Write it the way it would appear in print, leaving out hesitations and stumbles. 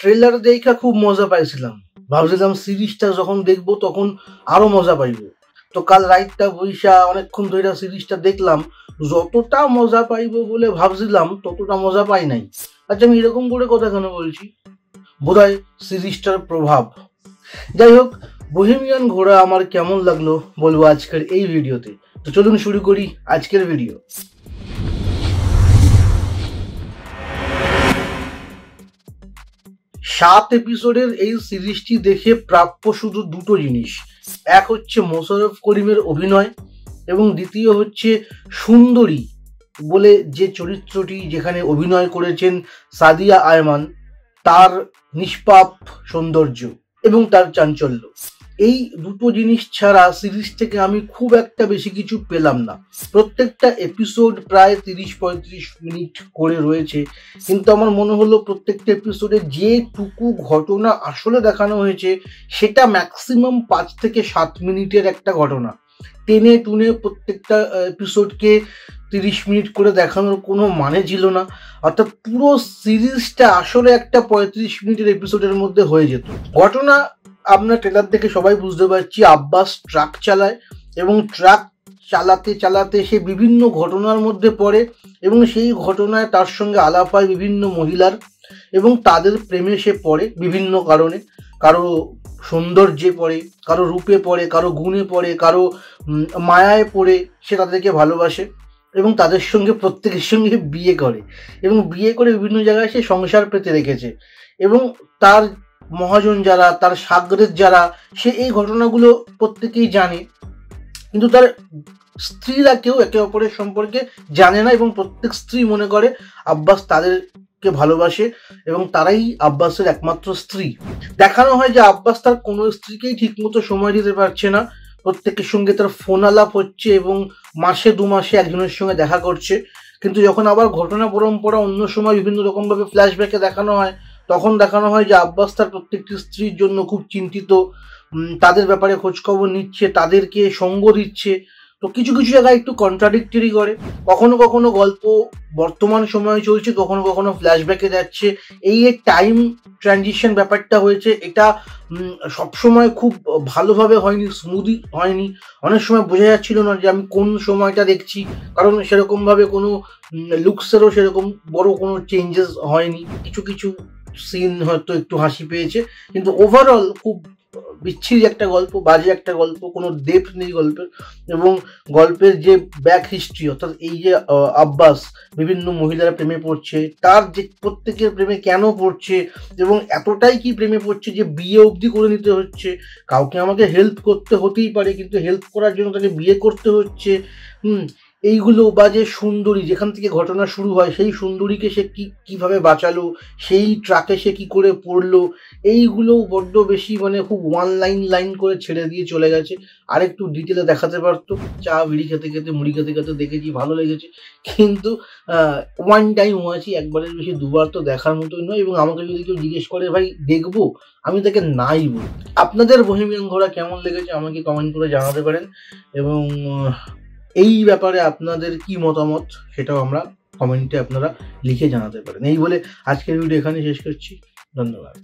Trailer দেখা খুব মজা পাইছিলাম, ভাবছিলাম সিরিজটা যখন দেখবো তখন আরো মজা পাইবো। তো কাল রাইটটা বইসা অনেকক্ষণ ধরে সিরিজটা দেখলাম, যতটা মজা পাইবো বলে ভাবছিলাম ততটা মজা পাই নাই। আচ্ছা, আমি এরকম করে কথা কেন বলছি? বোধহয় সিরিজটার প্রভাব। যাই হোক, বহেমিয়ান ঘোড়া আমার কেমন লাগলো বলবো আজকের এই ভিডিওতে। তো চলুন শুরু করি আজকের ভিডিও। 7 এপিসোডের এই সিরিজটি দেখে প্রাপ্য শুধু দুটো জিনিস। এক হচ্ছে মোশাররফ করিমের অভিনয়, এবং দ্বিতীয় হচ্ছে সুন্দরী বলে যে চরিত্রটি যেখানে অভিনয় করেছেন সাদিয়া আয়মান, তার নিষ্পাপ সৌন্দর্য এবং তার চাঞ্চল্য। এই দুটো জিনিস ছাড়া সিরিজ থেকে আমি খুব একটা বেশি কিছু পেলাম না। প্রত্যেকটা এপিসোড প্রায় 30-35 মিনিট করে রয়েছে, কিন্তু আমার মনে হলো প্রত্যেকটা এপিসোডে যেটুকু ঘটনা আসলে দেখানো হয়েছে সেটা ম্যাক্সিমাম 5 থেকে 7 মিনিটের একটা ঘটনা। টেনে টুনে প্রত্যেকটা এপিসোডকে 30 মিনিট করে দেখানোর কোনো মানে ছিল না। অর্থাৎ পুরো সিরিজটা আসলে একটা 35 মিনিটের এপিসোডের মধ্যে হয়ে যেত। ঘটনা আমরা ট্রেলার দেখে সবাই বুঝতে পারছি, আব্বাস ট্রাক চালায় এবং ট্রাক চালাতে চালাতে সে বিভিন্ন ঘটনার মধ্যে পড়ে, এবং সেই ঘটনায় তার সঙ্গে আলাপ হয় বিভিন্ন মহিলার, এবং তাদের প্রেমে সে পড়ে বিভিন্ন কারণে। কারো সৌন্দর্যে পড়ে, কারো রূপে পড়ে, কারো গুণে পড়ে, কারো মায়ায় পড়ে সে তাদেরকে ভালোবাসে, এবং তাদের সঙ্গে প্রত্যেকের সঙ্গে বিয়ে করে, এবং বিয়ে করে বিভিন্ন জায়গায় সে সংসার পেতে রেখেছে। এবং তার মহাজন যারা, তার সাগরেদ যারা, সে এই ঘটনাগুলো প্রত্যেকেই জানে, কিন্তু তার স্ত্রীরা কেউ একে অপরের সম্পর্কে জানে না, এবং প্রত্যেক স্ত্রী মনে করে আব্বাস তাদেরকে ভালোবাসে এবং তারাই আব্বাসের একমাত্র স্ত্রী। দেখানো হয় যে আব্বাস তার কোনো স্ত্রীকেই ঠিকমতো সময় দিতে পারছে না, প্রত্যেকের সঙ্গে তার ফোন আলাপ হচ্ছে এবং মাসে 2 মাসে একজনের সঙ্গে দেখা করছে। কিন্তু যখন আবার ঘটনা পরম্পরা অন্য সময় বিভিন্ন রকমভাবে ফ্ল্যাশব্যাকে দেখানো হয়, তখন দেখানো হয় যে আব্বাস তার প্রত্যেকটি স্ত্রীর জন্য খুব চিন্তিত, তাদের ব্যাপারে খোঁজখবর নিচ্ছে, তাদেরকে সঙ্গ দিচ্ছে। তো কিছু কিছু জায়গায় একটু কন্ট্রাডিক্টরি করে, কখনো কখনো গল্প বর্তমান সময়ে চলছে, কখনো কখনো ফ্ল্যাশব্যাকে যাচ্ছে। এই টাইম ট্রানজিশন ব্যাপারটা হয়েছে, এটা সবসময় খুব ভালোভাবে হয়নি, স্মুদি হয়নি। অনেক সময় বোঝা যাচ্ছিল না যে আমি কোন সময়টা দেখছি, কারণ সেরকমভাবে কোনো লুকসেরও সেরকম বড় কোনো চেঞ্জেস হয়নি। কিছু কিছু সিন হয়তো একটু হাসি পেয়েছে, কিন্তু ওভারঅল খুব বিচ্ছিরি একটা গল্প, বাজে একটা গল্প, কোনো ডেপথ নেই গল্পের। এবং গল্পের যে ব্যাক হিস্ট্রি, অর্থাৎ এই যে আব্বাস বিভিন্ন মহিলারা প্রেমে পড়ছে, তার যে প্রত্যেকের প্রেমে কেন পড়ছে, এবং এতটাই কি প্রেমে পড়ছে যে বিয়ে অবধি করে নিতে হচ্ছে। কাউকে আমাকে হেল্প করতে হতেই পারে, কিন্তু হেল্প করার জন্য তাকে বিয়ে করতে হচ্ছে। এইগুলো, বা যে সুন্দরী যেখান থেকে ঘটনা শুরু হয়, সেই সুন্দরীকে সে কিভাবে বাঁচালো, সেই ট্রাকে সে কি করে পড়লো, এইগুলো বড্ড বেশি মানে খুব ওয়ান লাইন করে ছেড়ে দিয়ে চলে গেছে। আরেকটু ডিটেলে দেখাতে পারতো। চা বিড়ি খেতে খেতে, মুড়ি খেতে খেতে দেখেছি, ভালো লেগেছে, কিন্তু ওয়ান টাইম ওয়াচই, একবারের বেশি দুবার তো দেখার মতোই নয়। এবং আমাকে যদি কেউ জিজ্ঞেস করে ভাই দেখবো, আমি তাকে নাই বলি। আপনাদের বহেমিয়ান ঘোড়া কেমন লেগেছে আমাকে কমেন্ট করে জানাতে পারেন, এবং এই ব্যাপারে আপনাদের কি মতামত সেটাও আমরা কমেন্টে আপনারা লিখে জানাতে পারেন। এই বলে আজকের ভিডিও এখানে শেষ করছি। ধন্যবাদ।